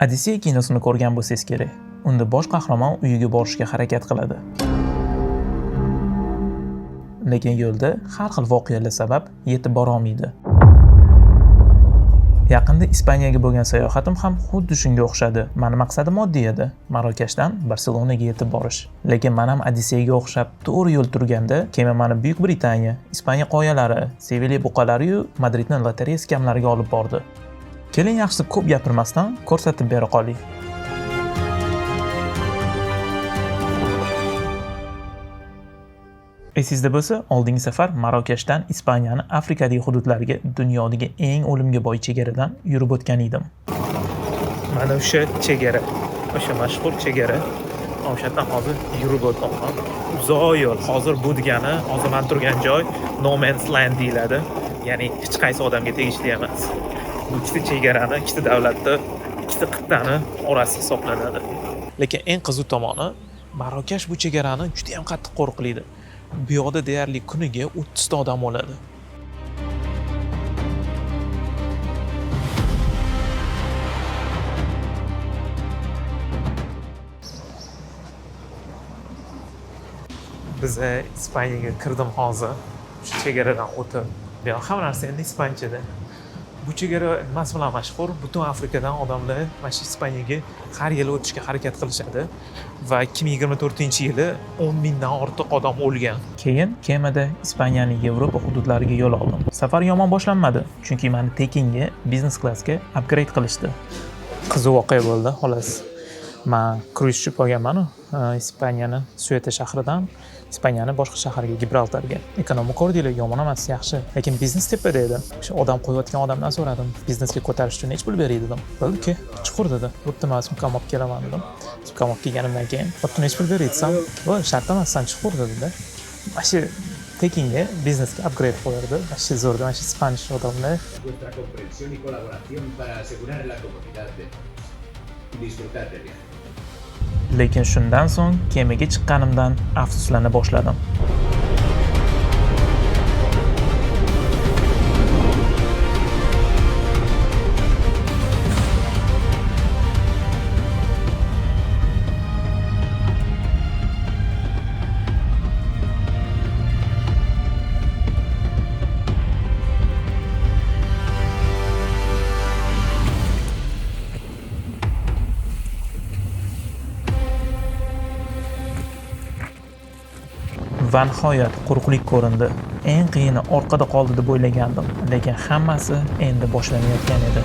Odissey kinosini ko'rgan bo'lsangiz kerak. Unda bosh qahramon uyiga borishga harakat qiladi. Lekin yo'lda har xil voqealar sabab yetib bora olmaydi. Yaqinda Ispaniyaga bo'lgan sayohatim ham xuddi shunga o'xshadi. Meni maqsadim oddiy edi. Marokashdan Barselonaga yetib borish. Lekin men ham Odisseyga o'xshab to'g'ri yo'l turganda, kema meni Buyuk Britaniya, Ispaniya qoyalari, Sevilya buqalari-yu Madridning lotereya skamlariga olib bordi. Keling, yaxshisi ko'p gapirmasdan ko'rsatib bera qoling. Esingizda bo'lsa, oldingi safar Marokashdan Ispaniyaning Afrikadagi hududlariga dunyodagi eng o'limga boy chegaradan yurib o'tgan edim. Mana o'sha chegara, o'sha mashhur chegara. O'shadan hozir yurib o'tmoqman. Uzoq yo'l. Hozir bu degani, hozir men turgan joy No Man's Land deyiladi. Ya'ni hech qaysi odamga tegishli emas. Bu ikkita chegarani, ikkita davlatni, ikkita qit'ani orasi hisoblanadi. Lekin eng qiziq tomoni, Marokash bu chegarani juda ham qattiq qo'riqlaydi. Bu yoqda deyarli kuniga 30 ta odam o'ladi. Biz Ispaniyaga kirdim hozir. Shu chegaradan o'tib. Bu hamma narsa endi ispanchada. Bu chegara nimasi bilan mashhur? Butun Afrikadan odamlar mana shu Ispaniyaga har yili o'tishga harakat qilishadi va 2024-yili 10 mingdan ortiq odam o'lgan. Keyin kemada Ispaniyaning Yevropa hududlariga yo'l oldim. Safar yomon boshlanmadi, chunki meni tekinga biznes klassga upgrade qilishdi. Qiziq voqea bo'ldi, xolos. Men kruiz tushib olganman, Ispaniyaning Sueta shahridan Ispaniyaning boshqa shaharga, Gibraltarga. Ekonomi ko'rdinglar, yomon emas, yaxshi. Lekin biznes tepada edi. O'sha odam qo'yayotgan odamdan so'radim, biznesga ko'tarish uchun nech pul beray dedim. Bildi-ki, chuqur dedi. Bo'pti, men sumkam olib kelaman dedim. Sumkam olib kelganimdan keyin, "Bo'pti, nech pul beray desam, "Voy, shart emas, san chuqur" dedi-da. Mana shu tekinga biznesga upgrade qo'yardi. Mana shu zo'rda, mana shu Spanish odamlar. Vuestra comprensión y colaboración para asegurar la comodidad de disfrutar del viaje. Lekin shundan so'ng kemaga chiqqanimdan afsuslana boshladim. Va nihoyat quruqlik ko'rindi. Eng qiyini orqada qoldi deb o'ylagandim, lekin hammasi endi boshlanayotgan edi.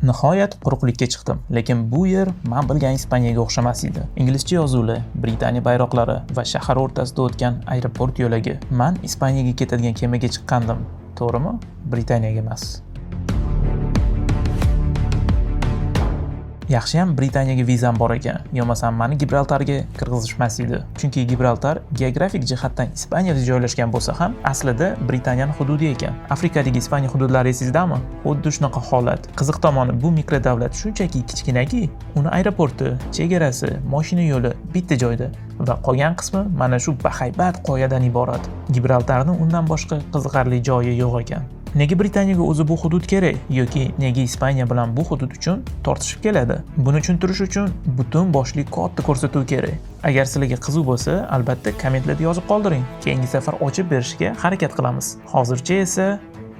Nihoyat quruqlikka chiqdim, lekin bu yer men bilgan Ispaniyaga o'xshamas edi. Inglizcha yozuvlar, Britaniya bayroqlari va shahar o'rtasida o'tgan aeroport yo'lagi. Men Ispaniyaga ketadigan kemaga chiqqandim, to'g'rimi? Britaniyaga emas. Yaxshiyam Britaniyaga vizam bor ekan. Yo'masam meni Gibraltarga kirgizishmas edi. Chunki Gibraltar geografik jihatdan Ispaniyada joylashgan bo'lsa ham, aslida Britaniyaning hududi ekan. Afrikadagi Ispaniya hududlari esizdami? Xuddi shunaqa holat. Qiziq tomoni, bu mikrodavlat shunchaki kichkinaki, uni aeroporti, chegarasi, mashina yo'li bitta joyda va qolgan qismi mana shu bahaybat qoyadan iborat. Gibraltarning undan boshqa qiziqarli joyi yo'q ekan. Nega Britaniyaga o'zi bu hudud kerak yoki nega Ispaniya bilan bu hudud uchun tortishib keladi? Buni tushuntirish uchun butun boshli katta ko'rsatuv kerak. Agar sizlarga qiziq bo'lsa, albatta kommentlarda yozib qoldiring. Keyingi safar ochib berishga harakat qilamiz. Hozircha esa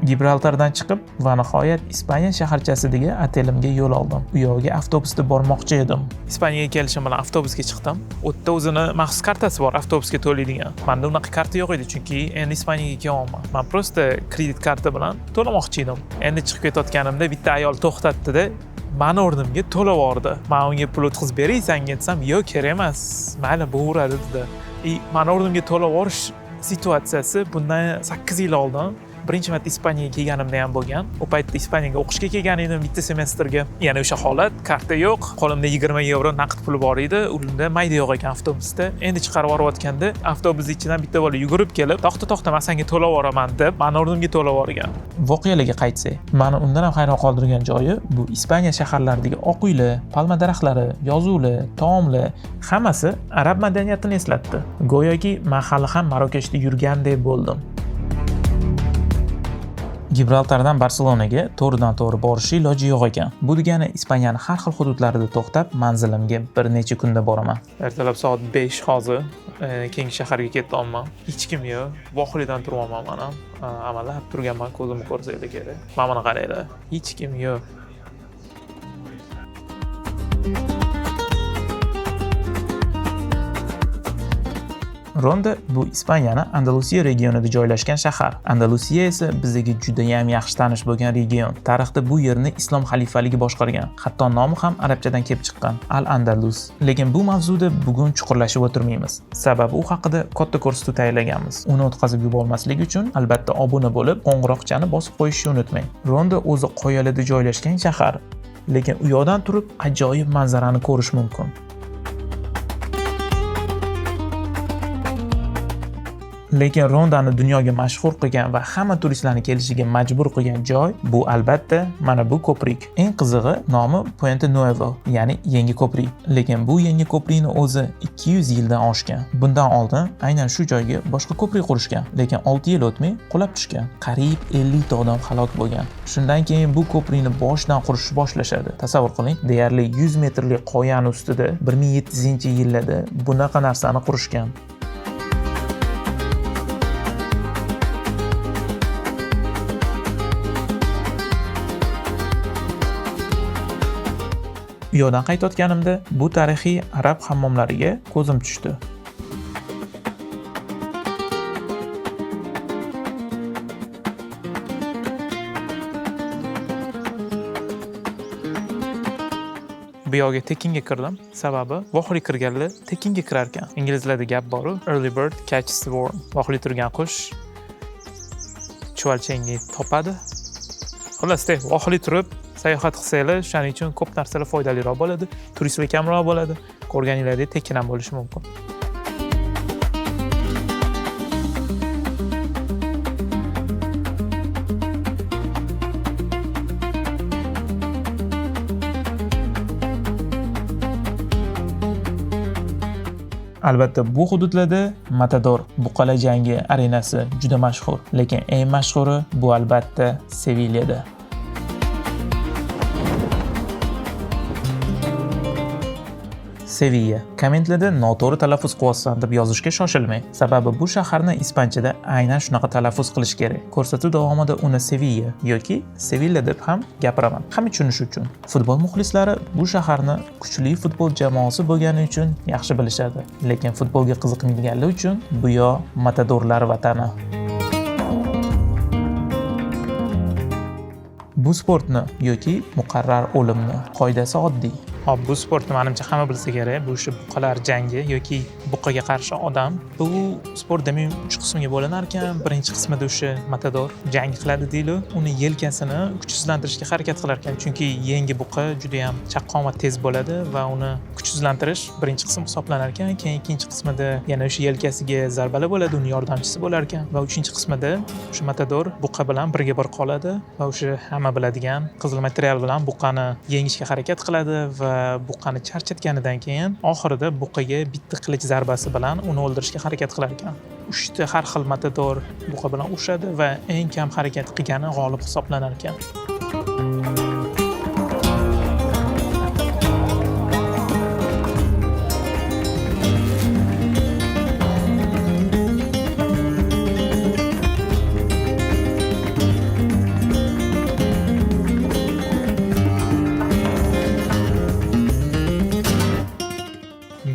Gibraltardan chiqib va nihoyat Ispaniya shaharchasidagi otelimga yo'l oldim. U yoqqa avtobusda bormoqchi edim. Ispaniyaga kelishim bilan avtobusga chiqdim. U yerda o'zini maxsus kartasi bor avtobusga to'laydigan. Menda unaqa karta yo'q edi, chunki endi Ispaniyaga kelyapman. Men prosta kredit karta bilan to'lamoqchi edim. Endi chiqib ketayotganimda bitta ayol to'xtatdi-da, meni o'rnimga to'lab yubordi. Men unga pul o'tkazib beray sanga desam, "Yo'q, kerak emas. Mayli, bo'veradi" dedi. Meni o'rnimga to'lab yuborish situatsiyasi bundan 8 yil oldin birinchi marta Ispaniyaga kelganimda ham bo'lgan. U paytda Ispaniyaga o'qishga kelgan edim bitta semestrga. Yana o'sha holat, karta yo'q, qo'limda 20 yevro naqd pul bor edi. Unda mayda yo'q ekan avtobusda. Endi chiqarib yuborayotganda avtobus ichidan bitta bola yugurib kelib, "To'xta, men senga to'lab yuboraman" deb, meni o'rnimga to'lab yuborgan. Voqealarga qaytsak, meni undan ham hayron qoldirgan joyi bu Ispaniya shaharlaridagi oq uylar, palma daraxtlari, yozuvlar, taomlar hammasi arab madaniyatini eslatdi. Go'yoki men hali ham Marokashda yurgandek bo'ldim. Gibraltardan Barselonaga to'g'ridan-to'g'ri borish iloji yo'q ekan. Bu degani Ispaniyaning har xil hududlarida to'xtab, manzilimga bir necha kunda boraman. Ertalab soat 5 hozir keyingi shaharga ketdim. Hech kim yo'q. Vohlidan turyapman men ham. Amallab turganman, ko'zimni ko'rsaydi kerak. Mana buni qaranglar. Hech kim yo'q. Ronda bu Ispaniyaning Andalusiya regionida joylashgan shahar. Andalusiya esa bizga juda ham yaxshi tanish bo'lgan region. Tarixda bu yerni Islom xalifaligi boshqargan. Hatto nomi ham arabchadan kelib chiqqan, Al-Andalus. Lekin bu mavzuda bugun chuqurlashib o'tirmaymiz. Sababi u haqida katta ko'rsatuv tayyorlaganmiz. Uni o'tkazib yubormaslik uchun albatta obuna bo'lib, qo'ng'iroqchani bosib qo'yishni unutmang. Ronda o'zi qoyalarda joylashgan shahar, lekin u yoqdan turib ajoyib manzarani ko'rish mumkin. Lekin Rondani dunyoga mashhur qilgan va hamma turistlarni kelishiga majbur qilgan joy bu albatta mana bu ko'prik. Eng qizig'i nomi Puente Nuevo, ya'ni yangi ko'prik. Lekin bu yangi ko'prikning o'zi 200 yildan oshgan. Bundan oldin aynan shu joyga boshqa ko'prik qurishgan, lekin 6 yil o'tmay qulab tushgan. Qariyb 50 ta odam halok bo'lgan. Shundan keyin bu ko'prikni boshdan qurishni boshlashadi. Tasavvur qiling, deyarli 100 metrli qoyani ustida 1700-yillarda bunaqa narsani qurishgan. U yoqdan qaytayotganimda bu tarixiy arab hammomlariga ko'zim tushdi. Bu yoqqa tekinga kirdim. Sababi vohli kirganlar tekinga kirar ekan. Inglizlarda gap bor-ku, early bird catches the worm. Vohli turgan qush chuvalchangni topadi. Xullas, vohli turib sayohat qilsanglar, shuning uchun ko'p narsalar foydaliroq bo'ladi, turistlar kamroq bo'ladi, ko'rganingizdek tekin ham bo'lishi mumkin. Albatta bu hududlarda Matador, buqalar jangi arenasi juda mashhur, lekin eng mashhuri bu albatta Sevillada. Sevilla. Kommentlarda noto'g'ri talaffuz qilyapsan deb yozishga shoshilmang. Sababi bu shaharni ispanchada aynan shunaqa talaffuz qilish kerak. Ko'rsatuv davomida uni Sevilla yoki Sevilla deb ham gapiraman. Hamma tushunishi uchun. Futbol muxlislari bu shaharni kuchli futbol jamoasi bo'lgani uchun yaxshi bilishadi. Lekin futbolga qiziqmaganlar uchun bu yo matadorlar vatani. Bu sportni yoki muqarrar o'limni qoidasi oddiy. Hop, bu sportni menimcha hamma bilsa kerak. Bu o'sha buqalar jangi yoki buqaga qarshi odam. Bu sport demak 3 qismga bo'linar ekan. Birinchi qismida o'sha matador jang qiladi deydi. Uni yelkasini kuchsizlantirishga harakat qilar ekan, chunki yangi buqa juda ham chaqqon va tez bo'ladi va uni kuchsizlantirish birinchi qism hisoblanar ekan. Keyin ikkinchi qismida yana o'sha yelkasiga zarbalar bo'ladi, uni yordamchisi bo'lar ekan va uchinchi qismida o'sha matador buqa bilan birga bir qoladi va o'sha hamma biladigan qizil material bilan buqani yengishga harakat qiladi va buqani charchatganidan keyin oxirida buqaga bitta qilich zarbasi bilan uni o'ldirishga harakat qilar ekan. 3 ta har xil matador buqa bilan urushadi va eng kam harakat qilgani g'olib hisoblanar ekan.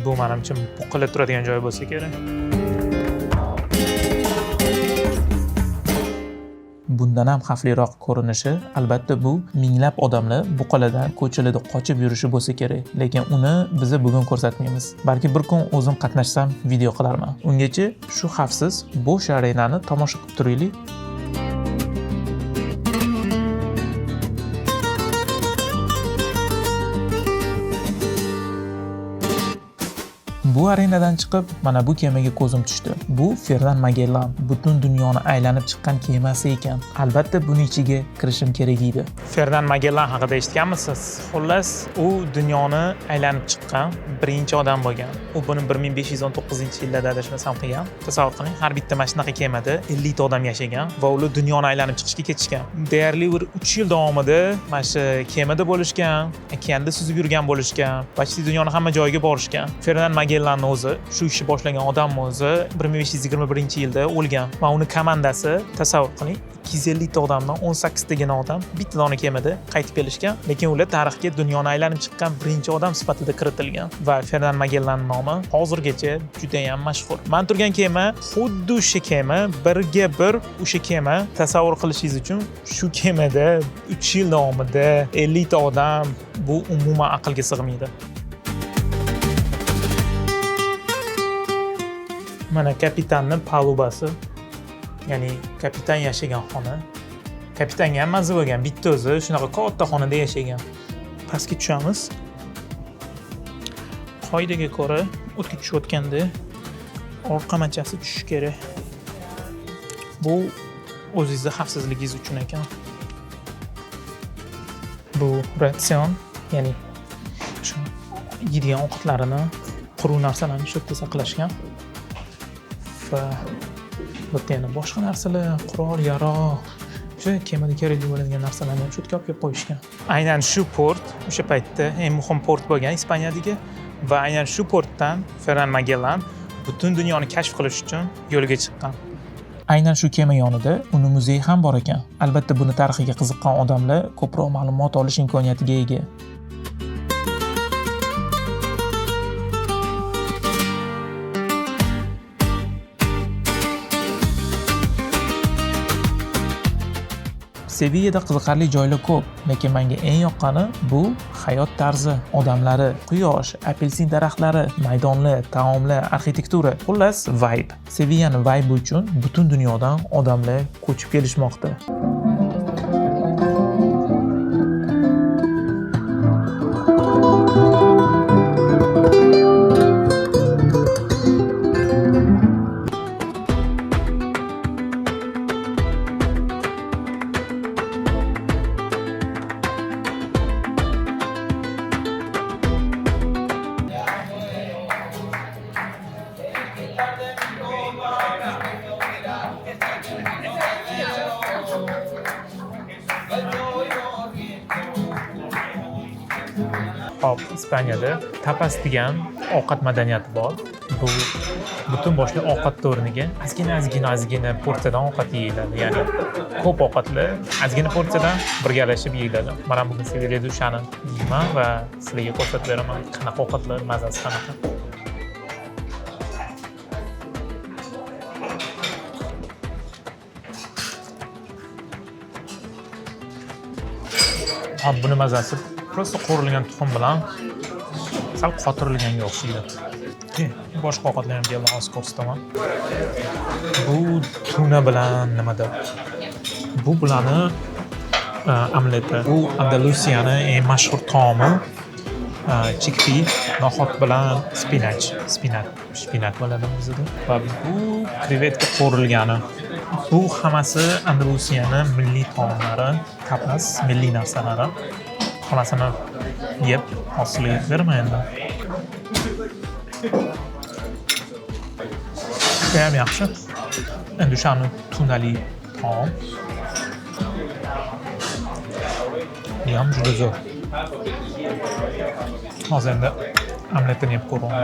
Bu menimcha buqalar turadigan joy bo'lsa kerak. Bundan ham xavfliroq ko'rinishi albatta bu minglab odamlar buqalardan ko'chalarda qochib yurishi bo'lsa kerak, lekin uni biz bugun ko'rsatmaymiz. Balki bir kun o'zim qatnashsam video qilarman. Ungacha shu xavfsiz bo'sh arenani tomosha qilib turaylik. arenadan chiqib, mana bu kemaga ko'zim tushdi. Bu Fernand Magellan butun dunyoni aylanib chiqqan kemasi ekan. Albatta buni ichiga kirishim kerak edi. Fernand Magellan haqida eshitganmisiz? Xullas, u dunyoni aylanib chiqqan birinchi odam bo'lgan. U buni 1519-yillarda adashmasam qilgan. Tasavvur qiling, har bitta mana shunaqa kemada 50 ta odam yashagan va ular dunyoni aylanib chiqishga ketishgan. Deyarli bir 3 yil davomida mana shu kemada bo'lishgan, okeanda suzib yurgan bo'lishgan, почти dunyoni hamma joyiga borishgan. Fernand Magellanning o'zi, shu ishni boshlagan odamning o'zi 1521-yilda o'lgan va uni komandasi, tasavvur qiling, 250 ta odamdan 18 tagina odam bitta dona kemada qaytib kelishgan, lekin ular tarixga dunyoni aylanib chiqqan birinchi odam sifatida kiritilgan va Fernand Magellan nomi hozirgacha juda ham mashhur. Men turgan kema xuddi o'sha kema, birga bir o'sha kema. Tasavvur qilishingiz uchun shu kemada 3 yil davomida 50 ta odam, bu umuman aqlga sig'maydi. Mana kapitanning palubasi, ya'ni kapitan yashagan xona. Kapitanga ham mazza bo'lgan, bitta o'zi shunaqa katta xonada yashagan. Pastga tushamiz. Qoidaga ko'ra o'tga tushayotganda orqa machasi tushishi kerak. Bu o'zingizning xavfsizligingiz uchun ekan. Bu ratsion, ya'ni shu yeydigan ovqatlarini, quruq narsalarni shu yerda saqlashgan. Va bu yana boshqa narsalar, qurol, yarog', o'sha kemada kerakli bo'ladigan narsalarni shu yerga olib kelib qo'yishgan. Aynan shu port o'sha paytda eng muhim port bo'lgan Ispaniyadagi va aynan shu portdan Fernand Magellan butun dunyoni kashf qilish uchun yo'lga chiqqan. Aynan shu kema yonida uni muzeyi ham bor ekan. Albatta buni tarixiga qiziqqan odamlar ko'proq ma'lumot olish imkoniyatiga ega. Sevillada qiziqarli joylar ko'p, lekin menga eng yoqqani bu hayot tarzi, odamlari, quyosh, apelsin daraxtlari, maydonlar, taomlar, arxitektura, xullas vibe. Sevillaning vibe uchun butun dunyodan odamlar ko'chib kelishmoqda. Hop, Ispaniyada tapas degan ovqat madaniyati bor. Bu butun boshli ovqat o'rniga ozgina porsiyadan ovqat yeyiladi. Ya'ni ko'p ovqatlar ozgina porsiyadan birgalashib yeyiladi. Mana bugun Sevillada o'shani yeyman va sizlarga ko'rsatib beraman, qanaqa ovqatlar mazasi qanaqa. Hop, buni mazasi prosta qo'rilgan tuxum bilan sal qotirilganga o'xshaydi. Boshqa ovqatlar ham deyapman, hozir ko'rsataman. Bu tuna bilan nimadir. Bu bularni omleti. Bu Andalusiyaning eng mashhur taomi. Chickpea, no'xat bilan spinat bo'ladi bizda. Va bu krevetka qo'rilgani. Bu hammasi Andalusiyaning milliy taomlari, tapas, milliy narsalari. Hammasini yeb, hosiliga beraman endi. Judayam yaxshi. Endi o'shani tunali taom. Bu ham juda zo'r. Hozir endi omletini yeb ko'raman.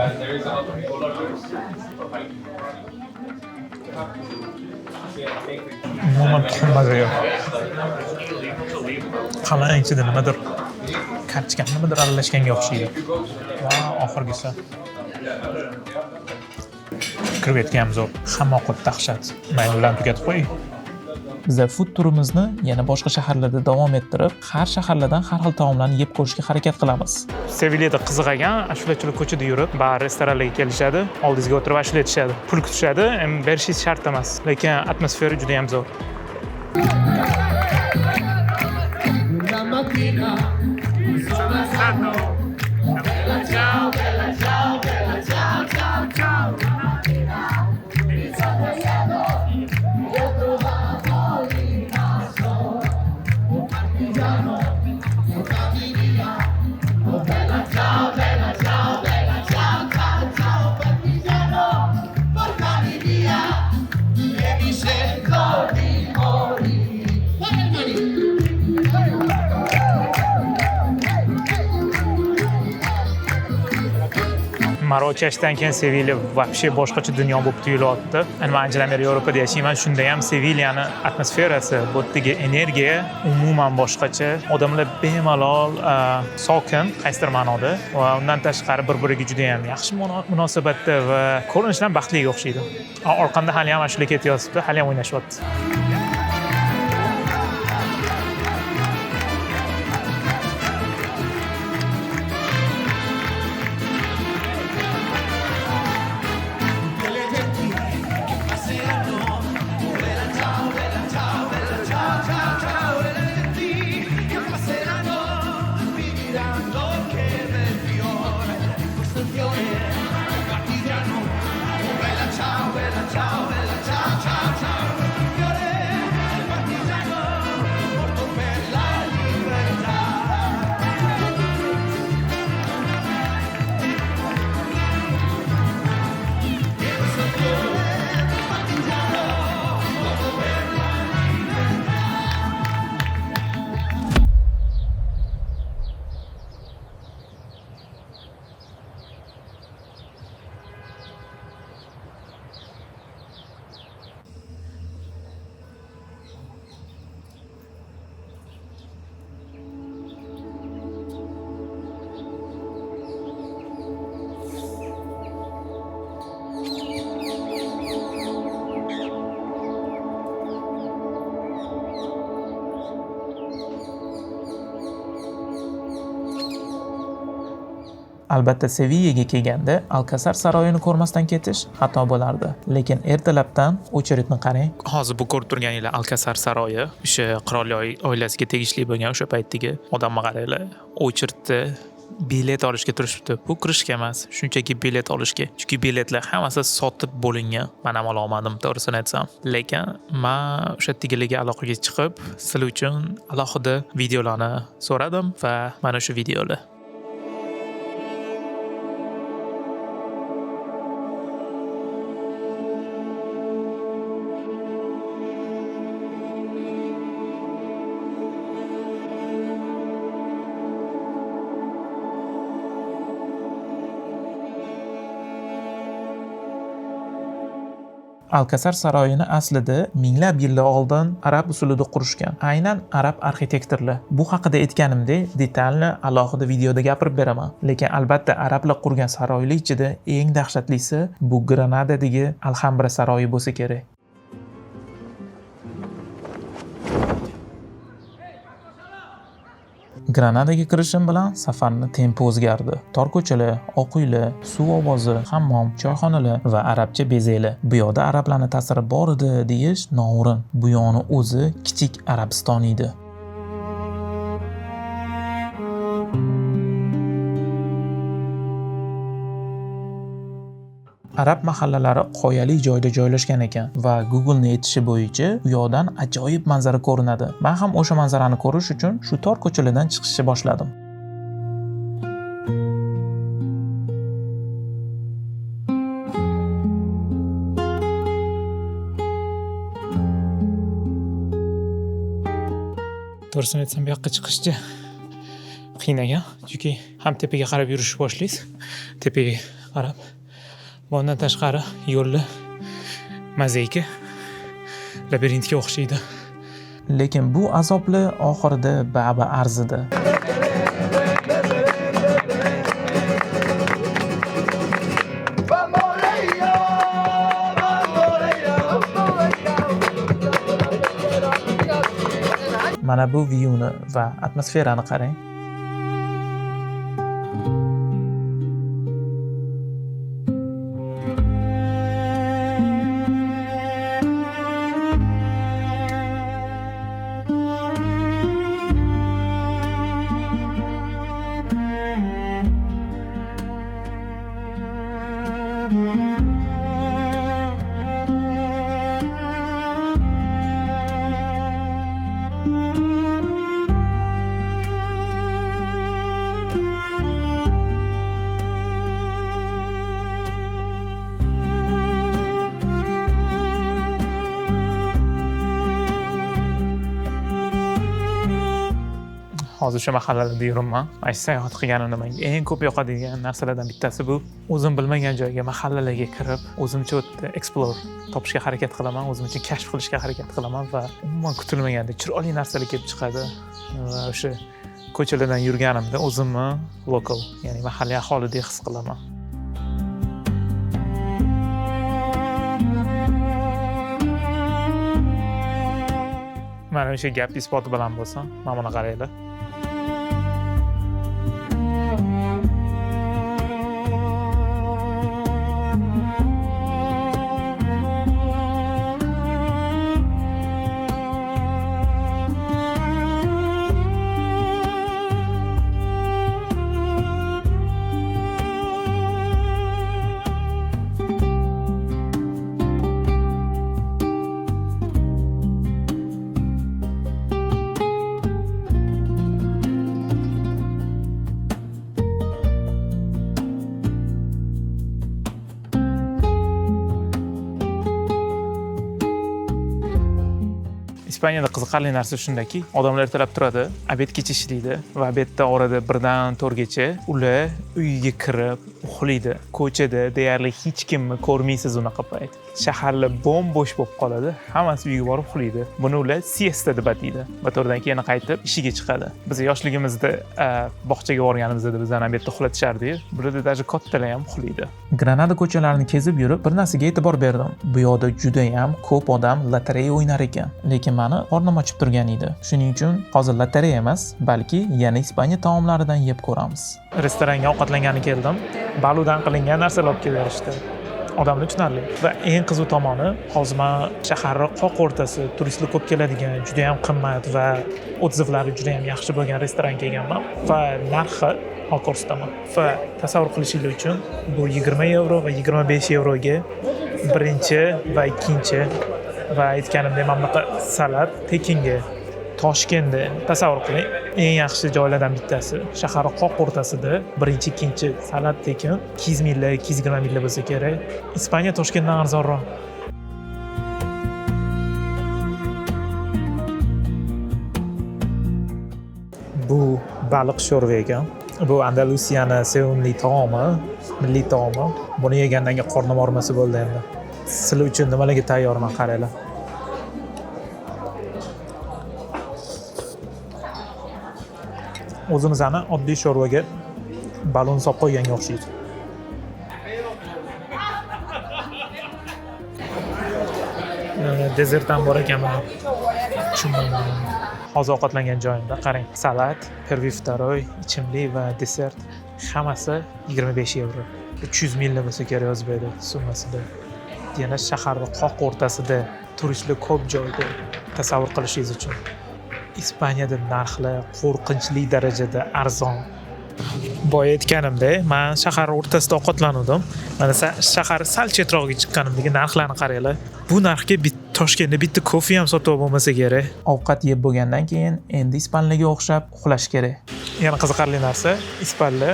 Umuman tuxum mazza yo'q. Qalin ichida nimadir karchka nimadir aralashganga o'xshaydi. Va oxirgisi krevetka ham zo'r. Hamma ovqat dahshat. Men ularni tugatib qo'ying. Biz food turimizni yana boshqa shaharlarda davom ettirib, har shaharlardan har xil taomlarni yeb ko'rishga harakat qilamiz. Sevillada qiziqagan ashulachilar ko'chada yurib, bar restoranlarga kelishadi, oldingizga o'tirib ashula aytishadi. Pul kutishadi, berishingiz shart emas, lekin atmosfera juda ham zo'r. Ciao, bella ciao, bella ciao, bella ciao, ciao. Marokashdan keyin Sevilya вообще boshqacha dunyo bo'lib tuyulyapti. Men anchadan beri Yevropada yashayman, shunda ham Sevilyani atmosferasi, bu yerdagi energiya umuman boshqacha. Odamlar bemalol, sokin, qaysidir ma'noda va undan tashqari bir-biriga juda ham yaxshi munosabatda va ko'rinishdan baxtliga o'xshaydi. Orqamda hali ham ashula ketyapti, hali ham o'ynashyapti. Albatta Sevilyaga kelganda Alkasar saroyini ko'rmasdan ketish xato bo'lardi. Lekin ertalabdan очередni qarang. Hozir bu ko'rib turganinglar Alkasar saroyi, o'sha qirol oilasiga tegishli bo'lgan o'sha paytdagi odamga qaranglar. Очередda bilet olishga turishibdi. Bu kirishga emas, shunchaki bilet olishga. Chunki biletlar hammasi sotib bo'lingan. Men ham ola olmadim, to'g'risini aytsam. Lekin men o'sha yerdagilarga aloqaga chiqib, sizlar uchun alohida videolarni so'radim va mana shu videolar. Alkasar saroyini aslida minglab yillar oldin arab usulida qurishgan. Aynan arab arxitektorlar. Bu haqida aytganimdek, detalni alohida videoda gapirib beraman. Lekin albatta arablar qurgan saroylar ichida eng dahshatlisi bu Granadadagi Alhambra saroyi bo'lsa kerak. Granadaga kirishim bilan safarni tempi o'zgardi. Tor ko'chalar, oq uylar, suv ovozi, hammom, choyxonalar va arabcha bezaklar. Bu yoqda arablarning ta'siri bor edi deyish noo'rin. Bu yo'ni o'zi kichik Arabiston edi. Arab mahallalari qoyali joyda joylashgan ekan va Google'ning aytishi bo'yicha u yoqdan ajoyib manzara ko'rinadi. Men ham o'sha manzarani ko'rish uchun shu tor ko'chalardan chiqishni boshladim. To'g'risini aytsam, bu yoqqa chiqishcha qiynagan, chunki ham tepaga qarab yurishni boshlaysiz. Tepaga qarab. Bundan tashqari yo'llar mozaika labirintga o'xshaydi. Lekin bu azobli oxirida ba'ba arzidi. Mana bu viewni va atmosferani qarang. hozir o'sha mahallalarda yuribman. Mana shu sayohat qilganimda menga eng ko'p yoqadigan narsalardan bittasi bu. O'zim bilmagan joyga, mahallalarga kirib, o'zimcha o'tda explore topishga harakat qilaman, o'zim uchun kashf qilishga harakat qilaman va umuman kutilmaganda chiroyli narsalar kelib chiqadi. Va o'sha ko'chalardan yurganimda o'zimni local, ya'ni mahalliy aholidek his qilaman. Mana o'sha gap isboti bilan bo'lsa, mana buni qaranglar. İspaniyada qiziqarli narsa shundaki, odamlar ertalab turadi, obedgacha ishlaydi va obedda orada 1dan 4gacha ular uyiga kirib uxlaydi. Ko'chada deyarli hech kimni ko'rmaysiz unaqa payt. Shaharlar bo'm-bo'sh bo'lib qoladi, hammasi uyiga borib uxlaydi. Buni ular siesta deb ataydi. Va to'rdan keyin qaytib ishiga chiqadi. Biz yoshligimizda bog'chaga borganimizda bizdan obedda uxlatishardi. Burada даже kattalar ham uxlaydi. Granada ko'chalarini kezib yurib, bir narsaga e'tibor berdim. Bu yoqda juda ham ko'p odam lotereya o'ynar ekan. Lekin meni qornim ochib turgan edi. Shuning uchun hozir lotereya emas, balki yana Ispaniya taomlaridan yeb ko'ramiz. Restoranga ovqatlangani keldim. Baludan qilingan narsalar olib kelishdi. Odamlar tushunarli. Va eng qiziq tomoni, hozir men shaharni qoq o'rtasi, turistlar ko'p keladigan, juda ham qimmat va odzivlari juda ham yaxshi bo'lgan restoranga kelganman va narxi ko'rsataman. Va tasavvur qilishingiz uchun bu 20 yevro va 25 yevroga birinchi va ikkinchi va aytganimdek mana bunaqa salat tekinga. Toshkentda tasavvur qiling, eng yaxshi joylardan bittasi. Shahar qoq o'rtasida birinchi, ikkinchi salat tekin 200 millar, 220 millar bo'lsa kerak. Ispaniya Toshkentdan arzonroq. Bu baliq sho'rva ekan. Bu Andalusiyani sevimli taomi, milliy taomi. Buni yegandan keyin qornim og'rimasa bo'ldi endi. Sizlar uchun nimalarga tayyorman qaranglar. O'zimizni oddiy sho'rvaga balon solib qo'yganga o'xshaydi. Desert ham bor ekan mana. Hozir ovqatlangan joyimda qarang. Salat, pervi vtaroy, ichimlik va desert hammasi 25 yevro. 300 millar bo'lsa kerak yozib berdi summasida. Yana shaharning qoq o'rtasida turistlar ko'p joyda tasavvur qilishingiz uchun. Ispaniyada narxlar qo'rqinchli darajada arzon. Boya aytganimda, men shahar o'rtasida ovqatlandim. Mana shahar sal chetroqga chiqqanimdagi narxlarni qaranglar. Bu narxga Toshkentda bitta kofe ham sotib bo'lmasa kerak. Ovqat yeb bo'lgandan keyin endi ispanlarga o'xshab uxlash kerak. Yana qiziqarli narsa, ispanlar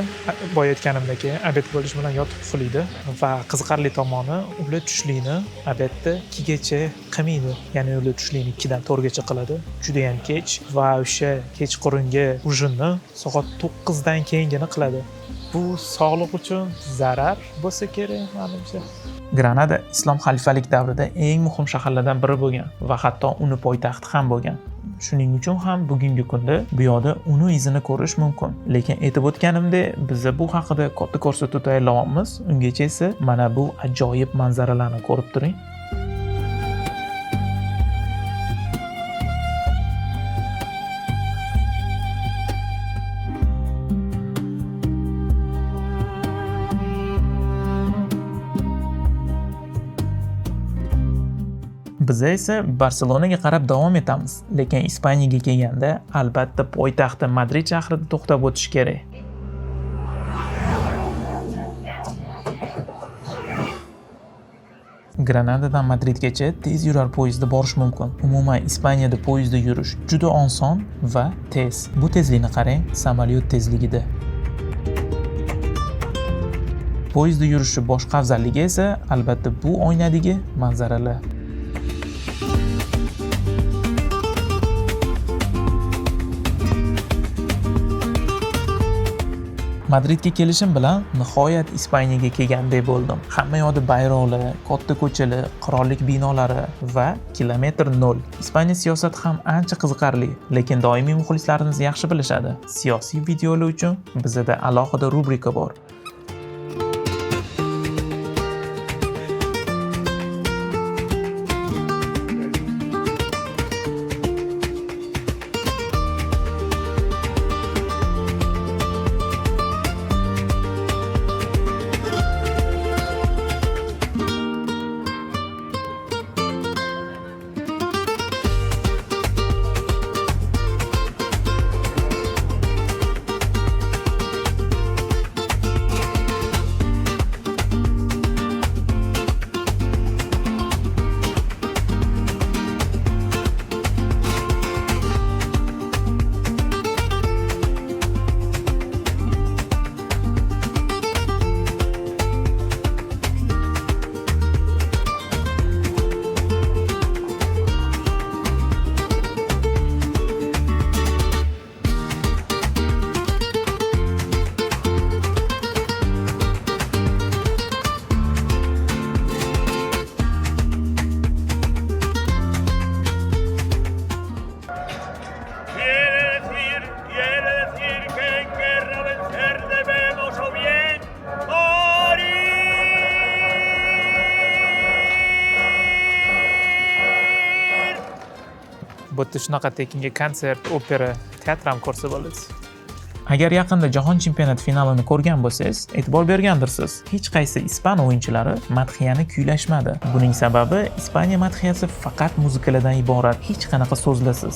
boya aytganimdek, obed bo'lish bilan yotib uxlaydi va qiziqarli tomoni, ular tushlikni obedda 2 gacha qilmaydi. Ya'ni ular tushlikni 2 dan 4 gacha qiladi. Juda ham kech va o'sha kechqurungi ujinni soat 9 dan keyingina qiladi. Bu sog'liq uchun zarar bo'lsa kerak, menimcha. Granada islom xalifalik davrida eng muhim shaharlardan biri bo'lgan va hatto uni poytaxti ham bo'lgan. Shuning uchun ham bugungi kunda bu yoqda uni izini ko'rish mumkin. Lekin aytib o'tganimdek, biz bu haqida katta ko'rsatuv tayyorlayapmiz. Ungacha esa mana bu ajoyib manzaralarni ko'rib turing. Biz esa Barselonaga qarab davom etamiz, lekin Ispaniyaga kelganda albatta poytaxti Madrid shahrida to'xtab o'tish kerak. Granadadan Madridgacha tez yurar poyezdda borish mumkin. Umuman Ispaniyada poyezdda yurish juda oson va tez. Bu tezlikni qarang, samolyot tezligida. Poyezdda yurishi boshqa afzalligi esa albatta bu oynadagi manzaralar. Madridga kelishim bilan nihoyat Ispaniyaga kelgandek bo'ldim. Hamma yoqda bayroqlar, katta ko'chalar, qirollik binolari va kilometr nol. Ispaniya siyosati ham ancha qiziqarli, lekin doimiy muxlislarimiz yaxshi bilishadi. Siyosiy videolar uchun bizda alohida rubrika bor. Bu yerda shunaqa tekinga konsert, opera, teatr ham ko'rsa bo'ladi. Agar yaqinda jahon chempionati finalini ko'rgan bo'lsangiz, e'tibor bergandirsiz. Hech qaysi ispan o'yinchilari madhiyani kuylashmadi. Buning sababi Ispaniya madhiyasi faqat muzikalardan iborat, hech qanaqa so'zlasiz.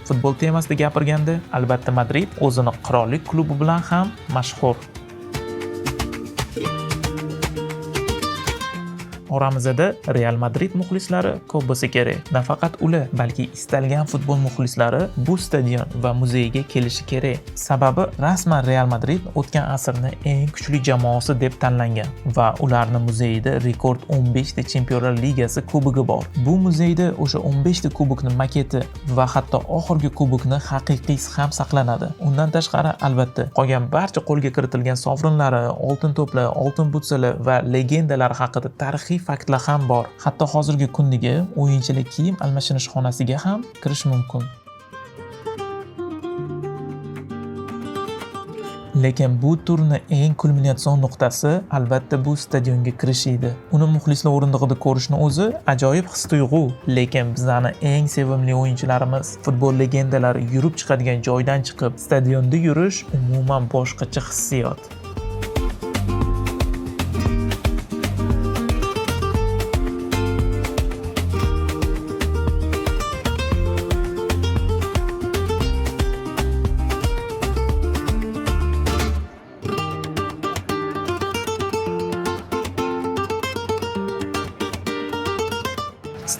Futbol temasida gapirganda, albatta Madrid o'zini qirollik klubi bilan ham mashhur. Oramizda Real Madrid muxlislari ko'p bo'lsa kerak. Nafaqat ular, balki istalgan futbol muxlislari bu stadion va muzeyga kelishi kerak. Sababi rasman Real Madrid o'tgan asrning eng kuchli jamoasi deb tanlangan va ularning muzeyida rekord 15 ta Chempionlar Ligasi kubogi bor. Bu muzeyda o'sha 15 ta kubokning maketi va hatto oxirgi kubokning haqiqiysi ham saqlanadi. Undan tashqari, albatta, qolgan barcha qo'lga kiritilgan sovrinlari, oltin to'plar, oltin butsalar va legendalar haqida tarixiy faktlar ham bor. Hatto hozirgi kundagi o'yinchilar kiyim almashinish xonasiga ham kirish mumkin. Lekin bu turning eng kulminatsion nuqtasi albatta bu stadionga kirish edi. Uni muxlislar o'rindig'ida ko'rishni o'zi ajoyib his-tuyg'u, lekin bizlarning eng sevimli o'yinchilarimiz, futbol legendalari yurib chiqadigan joydan chiqib, stadionda yurish umuman boshqacha hissiyot.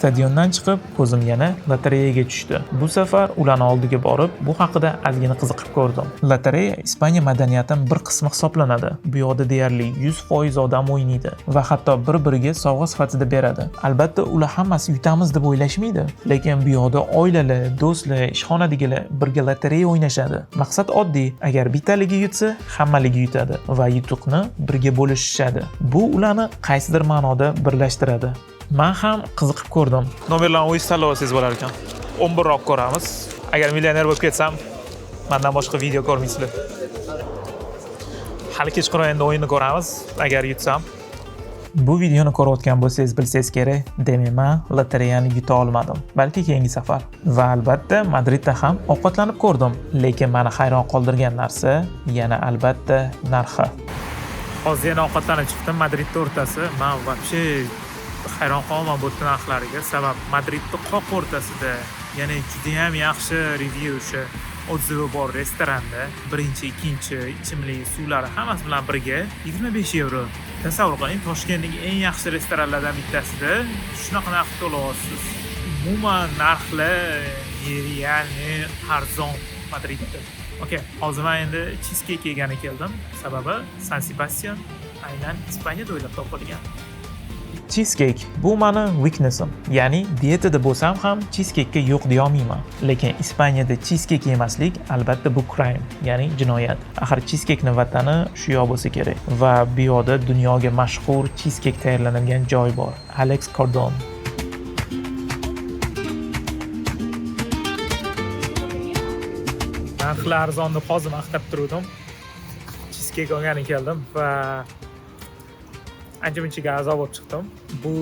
Stadiondan chiqib, ko'zim yana lotereyaga tushdi. Bu safar ularning oldiga borib, bu haqida ozgina qiziqib ko'rdim. Lotereya Ispaniya madaniyatining bir qismi hisoblanadi. Bu yoqda deyarli 100% odam o'ynaydi va hatto bir-biriga sovg'a sifatida beradi. Albatta, ular hammasi yutamiz deb o'ylashmaydi, lekin bu yoqda oilalar, do'stlar, ishxonadagilar birga lotereya o'ynashadi. Maqsad oddiy, agar bittaligi yutsa, hammaligi yutadi va yutuqni birga bo'lishishadi. Bu ularni qaysidir ma'noda birlashtiradi. Men ham qiziqib ko'rdim. Nomerlarni o'zingiz tanlab olsangiz bo'lar ekan. 11 roq ko'ramiz. Agar millioner bo'lib ketsam, mendan boshqa video ko'rmaysizlar. Hali kechqurun endi o'yinni ko'ramiz, agar yutsam. Bu videoni ko'rayotgan bo'lsangiz bilsangiz kerak, demak men lotereyani yuta olmadim, balki keyingi safar. Va albatta Madridda ham ovqatlanib ko'rdim, lekin meni hayron qoldirgan narsa yana albatta narxi. Hozir yana ovqatlanib chiqdim Madridda o'rtasi. Men вообще hayron qolman bu narxlariga. Sabab Madridda qoq o'rtasida, ya'ni juda ham yaxshi review o'sha otzivi bor restoranda birinchi, ikkinchi ichimlik suvlari hammasi bilan birga 25 euro. Tasavvur qiling, Toshkentdagi eng yaxshi restoranlardan bittasida shunaqa narx to'layapsiz. Umuman narxlar ya'ni arzon Madridda. Okay, hozir men endi cheesecake yegani keldim. Sababi San Sebastian aynan Ispaniyada o'ylab topilgan. Cheesecake bu meni weaknessim. Ya'ni dietada bo'lsam ham cheesecake ga yo'q deya olmayman. Lekin Ispaniyada cheesecake yemaslik albatta bu crime, ya'ni jinoyat. Axir cheesecakening vatani shu yoq bo'lsa kerak. Va bu yoqda dunyoga mashhur cheesecake tayyorlanadigan joy bor. Alex Cordon. Narxlar arzon deb hozir maqtab turdim. Cheesecake olgani keldim va ancha-muncha azob bo'lib chiqdim. Bu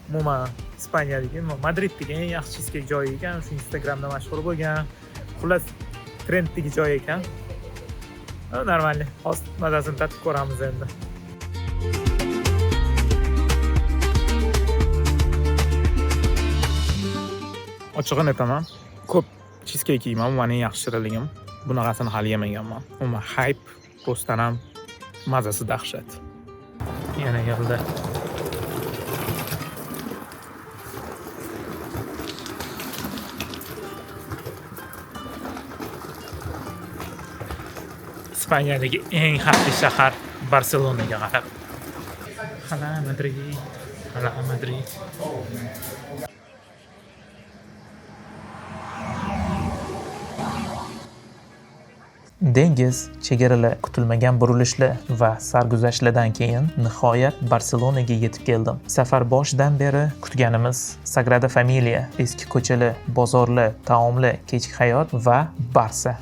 umuman Ispaniyadagi, Madriddagi eng yaxshi cheesecake joyi ekan. Shu Instagramda mashhur bo'lgan. Xullas trenddagi joy ekan. Normalniy. Hozir mazasini tatib ko'ramiz endi. Ochig'ini aytaman, ko'p cheesecake yeyman, bu mening yaxshi shirinligim. Bunaqasini hali yemaganman. Umuman hype, rostdan ham mazasi dahshat. Yana keldi. Ispaniyadagi eng xavfli shahar Barselonaga qarab. Hala Madrid. Hala Madrid. Dengiz, chegaralar, kutilmagan burilishlar va sarguzashtlardan keyin nihoyat Barselonaga yetib keldim. Safar boshidan beri kutganimiz Sagrada Familia, eski ko'chalar, bozorlar, taomlar, kechki hayot va Barsa.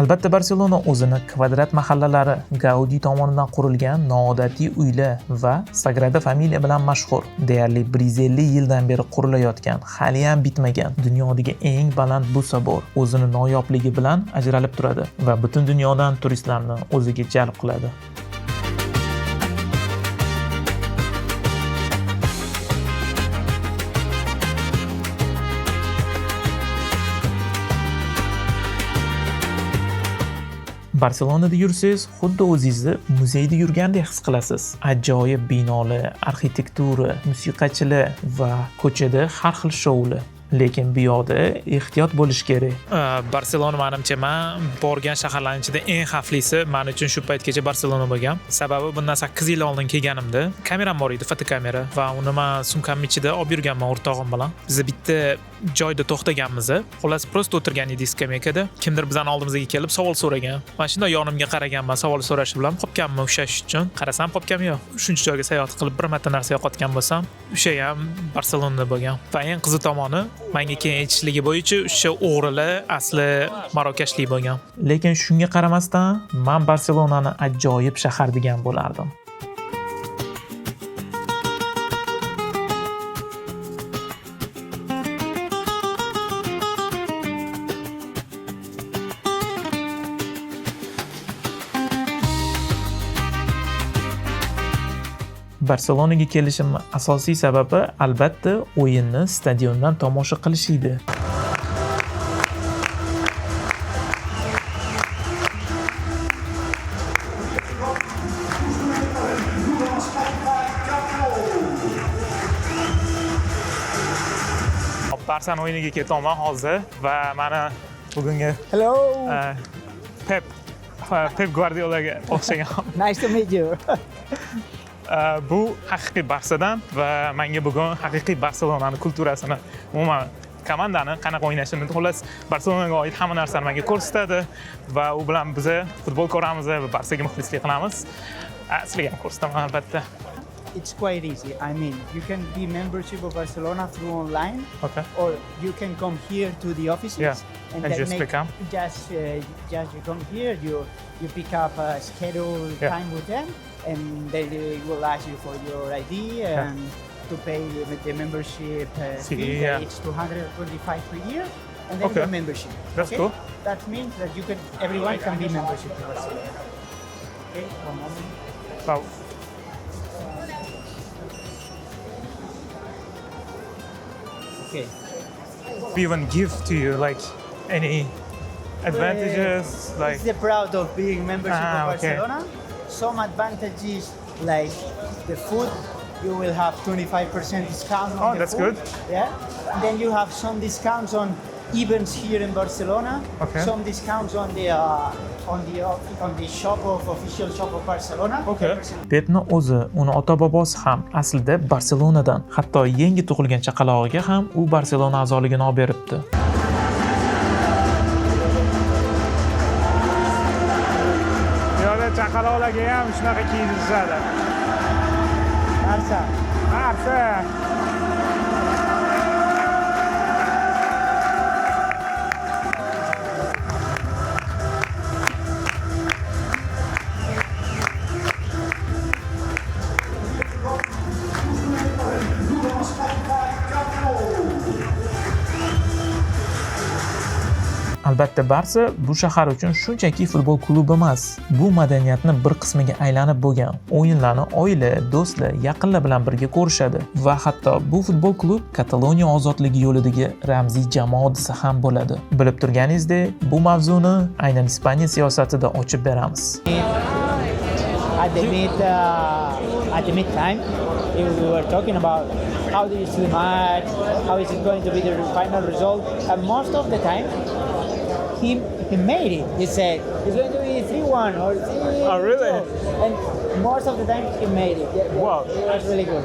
Albatta Barselona o'zini kvadrat mahallalari, Gaudi tomonidan qurilgan noodatiy uylar va Sagrada Familia bilan mashhur. Deyarli 150 yildan beri qurilayotgan, hali ham bitmagan dunyodagi eng baland bu sabor o'zini noyobligi bilan ajralib turadi va butun dunyodan turistlarni o'ziga jalb qiladi. Barselonada yursangiz, xuddi o'zingizni muzeyda yurgandek his qilasiz. Ajoyib binolar, arxitektura, musiqachilar va ko'chada har xil shoular. Lekin bu yoqda ehtiyot bo'lish kerak. Barselona menimcha men borgan shaharlarning ichida eng xavflisi men uchun shu paytgacha Barselona bo'lgan. Sababi bundan 8 yil oldin kelganimda kameram bor edi, fotokamera, va uni men sumkamning ichida olib yurganman o'rtog'im bilan. Biz bitta joyda to'xtaganmiz. Xullas, prosta o'tirgan edik skameykada. Kimdir bizdan oldimizga kelib savol so'ragan. Men shunday yonimga qaraganman, savol so'rash bilan qopganman ushlash uchun. Qarasam qopgam yo'q. Shuncha joyga sayohat qilib bir marta narsa yo'qotgan bo'lsam, o'sha ham Barselonada bo'lgan. Va eng qizi tomoni, menga keyin aytishligi bo'yicha o'sha o'g'rilar asli marokashlik bo'lgan. Lekin shunga qaramasdan, men Barselonani ajoyib shahar degan bo'lardim. Barselonaga kelishim asosiy sababi albatta o'yinni stadiondan tomosha qilish edi. Barsa o'yiniga ketaman hozir va meni bugungi Hello. Pep Guardiolaga o'xshagan. Nice to meet you. Bu haqiqiy Barsadan va menga bugun haqiqiy Barselonani kulturasini, umuman komandani qanaqa o'ynashini, xullas Barselonaga oid hamma narsani menga ko'rsatadi va u bilan biz futbol ko'ramiz va Barsaga muxlislik qilamiz. Sizlarga ham ko'rsataman albatta. It's quite easy. I mean, you can be membership of Barcelona through online, Okay. or you can come here to the offices. Yeah, and then just pick up. Just you come here. You pick up a schedule time with them, and they will ask you for your ID and to pay the membership fee. Yeah. It's 225 per year, and then the membership. That's cool. That means that everyone can be membership to Barcelona. Okay, one moment. Wow. Okay. We even give to you like any advantages, like It's the proud of being membership of okay. Barcelona. Some advantages like the food you will have 25% discount on Oh, the that's food. good. Yeah. Then you have some discounts on events here in Barcelona. Okay. Some discounts on the shop of official shop of Barcelona. Okay. 10% Pepni o'zi, uni ota-bobosi ham aslida Barselonadan. Hatto yangi tug'ilgan chaqalog'iga ham u Barselona a'zoligini olib beribdi. Yo'da chaqaloqlarga ham shunaqa kiydirishadi. Barça. Barsa. Albatta Barsa bu shahar uchun shunchaki futbol klubi emas, bu madaniyatni bir qismiga aylanib bo'lgan. O'yinlarni oila, do'stlar, yaqinlar bilan birga ko'rishadi va hatto bu futbol klub Kataloniya ozodligi yo'lidagi ramziy jamoa desa ham bo'ladi. Bilib turganingizdek, bu mavzuni aynan Ispaniya siyosatida ochib beramiz. At the mid time, we were talking about how do you see the match, how is it going to be the final result, and most of the time, he made it. He said it's going to be 3-1 or 3-2. Oh, really? And most of the time, he made it. Wow. It was really good.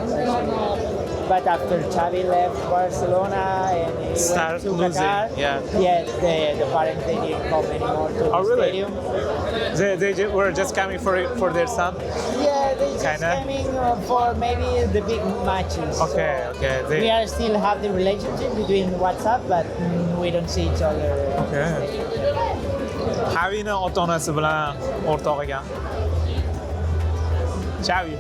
But after Xavi left Barcelona and he Started went to losing, Qatar, yeah. the parents they didn't come anymore to the really? stadium. They were just coming for their son. Yeah, they just Kinda. coming for maybe the big matches. Okay. We are still have the relationship between WhatsApp, but we don't see each other. Okay. Xavini ota-onasi bilan o'rtoq ekan. Xavi.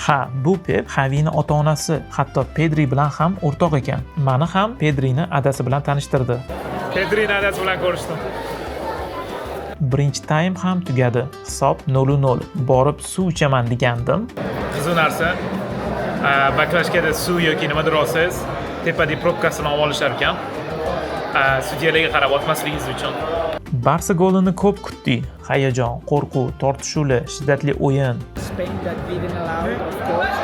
Ha, bu Pep Xavini ota-onasi, hatto Pedri bilan ham o'rtoq ekan. Meni ham Pedrini adasi bilan tanishtirdi. Pedrini adasi bilan ko'rishdim. Birinchi taym ham tugadi. Hisob 0-0. Borib suv ichaman degandim. Qiziq narsa. Baklashkada suv yoki nimadir olsangiz, tepadagi probkasini olib olishar ekan. Sudyalarga qarab o'tmasligingiz uchun. Barsa golini ko'p kutdik. Hayajon, qo'rquv, tortishuvlar, shiddatli o'yin. Spain that didn't allow, of course.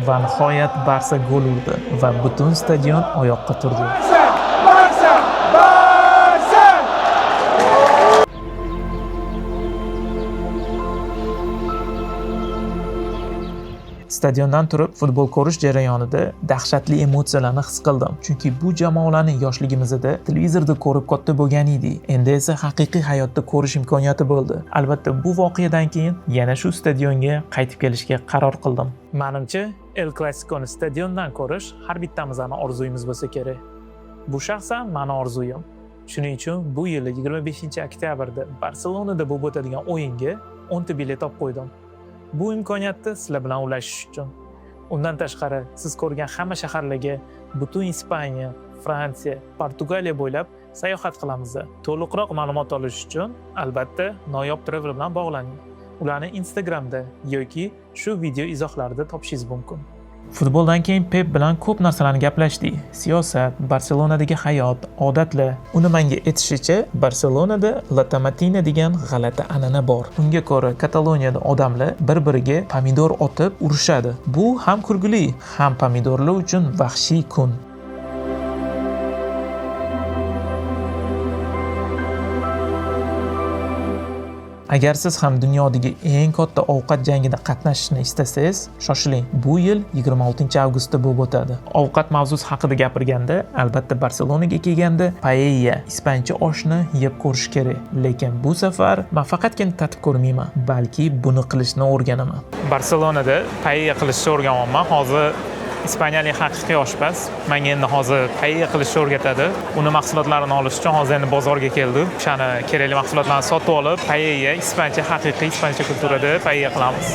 Va nihoyat Barsa gol urdi va butun stadion oyoqqa turdi. Stadiondan turib futbol ko'rish jarayonida dahshatli emotsiyalarni his qildim. Chunki bu jamoalarni yoshligimizda televizorda ko'rib katta bo'lgan edik. Endi esa haqiqiy hayotda ko'rish imkoniyati bo'ldi. Albatta bu voqeadan keyin yana shu stadionga qaytib kelishga qaror qildim. Menimcha, El Clasiconi stadiondan ko'rish har bittamizning orzuyimiz bo'lsa kerak. Bu shaxsan meni orzuyim. Shuning uchun bu yil 25-oktyabrda Barselonada bo'lib o'tadigan o'yinga 10 ta bilet olib qo'ydim. Bu imkoniyatni sizlar bilan ulashish uchun. Undan tashqari, siz ko'rgan hamma shaharlarga butun Ispaniya, Fransiya, Portugaliya bo'ylab sayohat qilamiz. To'liqroq ma'lumot olish uchun albatta Noyob Travel bilan bog'laning. Ularni Instagramda yoki shu video izohlarida topishingiz mumkin. Futboldan keyin Pep bilan ko'p narsalarni gaplashdik. Siyosat, Barselonadagi hayot, odatlar. Uni menga aytishicha, Barselonada La Tomatina degan g'alati an'ana bor. Unga ko'ra, Kataloniyada odamlar bir-biriga pomidor otib urishadi. Bu ham kulgili, ham pomidorlar uchun vahshiy kun. Agar siz ham dunyodagi eng katta ovqat jangida qatnashishni istasangiz, shoshiling. Bu yil 26-avgustda bo'lib o'tadi. Ovqat mavzusi haqida gapirganda, albatta Barselonaga kelganda paella, ispancha oshni yeb ko'rish kerak. Lekin bu safar men faqatgina tatib ko'rmayman, balki buni qilishni o'rganaman. Barselonada paella qilishni o'rganyapman. Hozir ispaniyalik haqiqiy oshpaz menga endi hozir paella qilishni o'rgatadi. Uni mahsulotlarini olish uchun hozir endi bozorga keldim. O'shani kerakli mahsulotlarni sotib olib, paella ispancha haqiqiy ispancha kulturada paella qilamiz.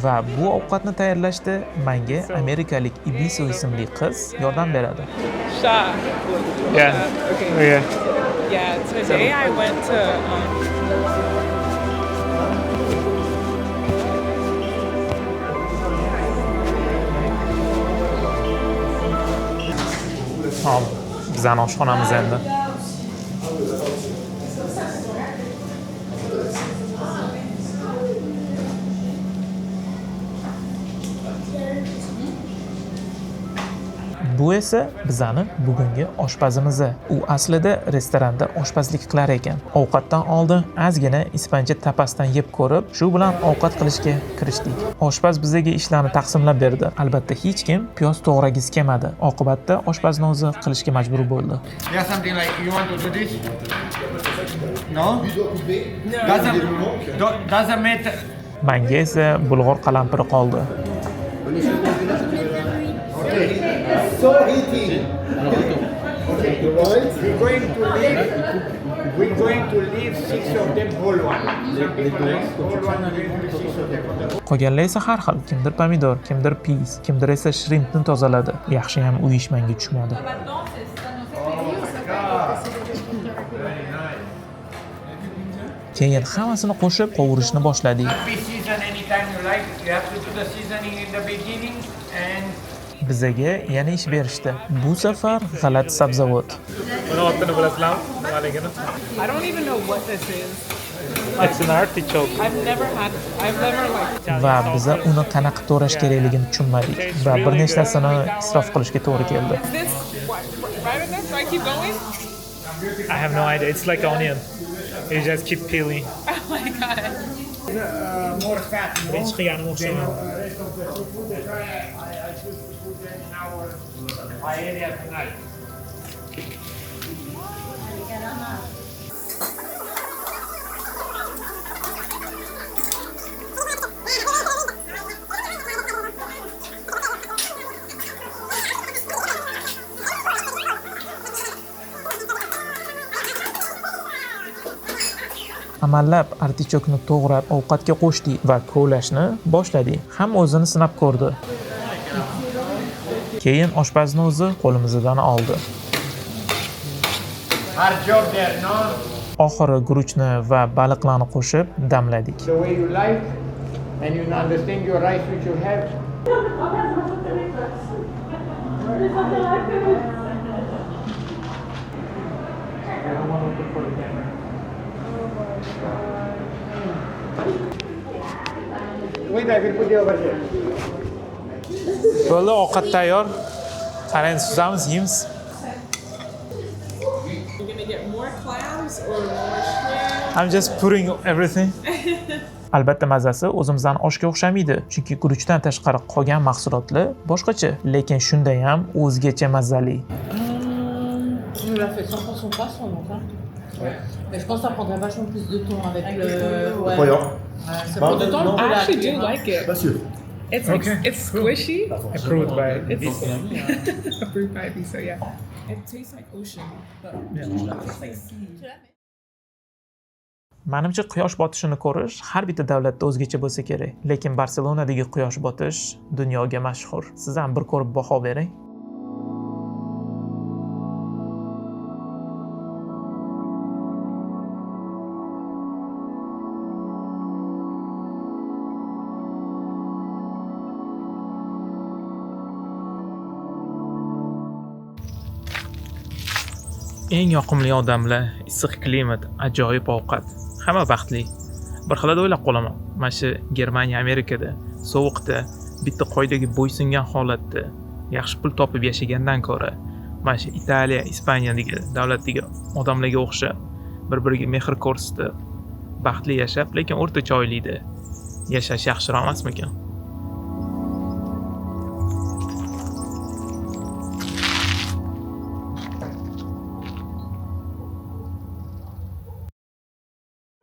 Va bu ovqatni tayyorlashda menga amerikalik Ibiso ismli qiz yordam beradi. Sha. Yeah. Okay. Yeah. Yeah, today I went to Hop, bizning oshxonamiz endi. Bu esa bizani bugungi oshpazimiz. U aslida restoranda oshpazlik qilar ekan. Ovqatdan oldin ozgina ispancha tapasdan yeb ko'rib, shu bilan ovqat qilishga kirishdik. Oshpaz bizga ishlarni taqsimlab berdi. Albatta hech kim piyoz to'g'ragisi kelmadi. Oqibatda oshpazni o'zi qilishga majbur bo'ldi. Yeah, something like you want to do this? No? Doesn't matter. Menga esa bulg'or qalampiri qoldi. So eating. We're going to leave 6 of them whole one. Some people like whole one, we're going to 6 of them. Qolganlar esa har xil. Kimdir pomidor, kimdir pis, kimdir esa shrimpni tozaladi. Yaxshi ham u ish menga tushmadi. Keyin hammasini qo'shib qovurishni boshladik. Happy season anytime you like. You have to do the seasoning in the beginning and Bizaga yana ish berishdi. Bu safar g'alati sabzavot. I don't even know what this is. It's an artichoke. I've never like Va biz uni qanaqa to'rash kerakligini tushunmadik va bir nechtasini isrof qilishga to'g'ri keldi. this right in this? Do I keep going? I have no idea. It's like onion. You just keep peeling. Oh my god. more fat. It's qiyani o'xshamaydi. Rest of the seafood that I choose to put them in my area tonight. Amallab artichokni to'g'rab ovqatga qo'shdik va kovlashni boshladik. Hamma o'zini sinab ko'rdi. Keyin oshpazni o'zi qo'limizdan oldi. Hard job there, no? Oxiri guruchni va baliqlarni qo'shib damladik. The way you like, and you understand your rice which you have. Wait, I will put you over here. Bo'ldi, ovqat tayyor. Qarang, suzamiz, yeymiz. You're gonna get more clams or more shrimp? I'm just putting everything. Albatta mazasi o'zimizdan oshga o'xshamaydi, chunki guruchdan tashqari qolgan mahsulotlar boshqacha, lekin shunda ham o'zgacha mazali. On l'a fait 100% poisson, donc hein. Ouais. Mais je pense que ça prendrait vachement plus de temps avec le. Ouais. Ça prend du temps. I actually do like it. It's Okay, it's squishy. Approved by It's approved by me, so yeah. It tastes like ocean, but it tastes like sea. Menimcha quyosh botishini ko'rish har bitta davlatda o'zgacha bo'lsa kerak, lekin Barselonadagi quyosh botish dunyoga mashhur. Siz ham bir ko'rib baho bering. Eng yoqimli odamlar, issiq klimat, ajoyib ovqat. Hamma baxtli. Bir xilda o'ylab qolaman. Mana shu Germaniya, Amerikada, sovuqda, bitta qoidaga bo'ysungan holatda yaxshi pul topib yashagandan ko'ra, mana shu Italiya, Ispaniyadagi davlatdagi odamlarga o'xshab, bir-biriga mehr ko'rsatib, baxtli yashab, lekin o'rtacha oylikda yashash yaxshiroq emasmikan?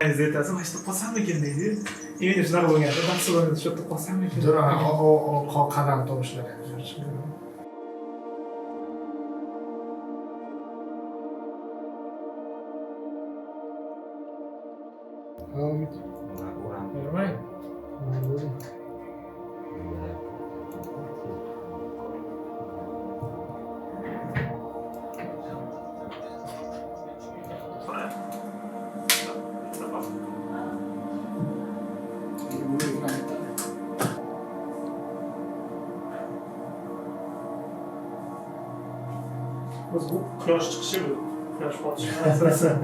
Gazetasi mana shu qo'sammikin deydi. Endi shunaqa bo'lganda Barselonada shu yerda qo'sammikin. O qadam tovushlar. o'zi bu quyosh chiqishi bu. Quyosh botishi asosan.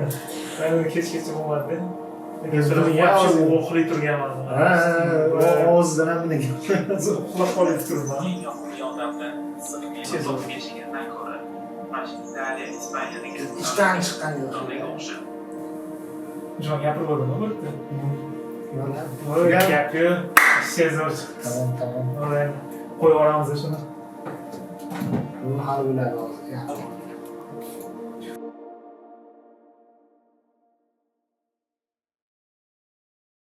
Men kechgacha bo'lmadi. Uxlay turganman. Ovozidan ham bunday Uxlab qolib turibman. ishdan chiqqan yo'q. Jon gapirib bo'ldimi bu yerda? Yo'q. Gap yo'q. Sezor. Tamam. Qo'yib yuboramiz shuni. Bu hal bo'ladi hozir.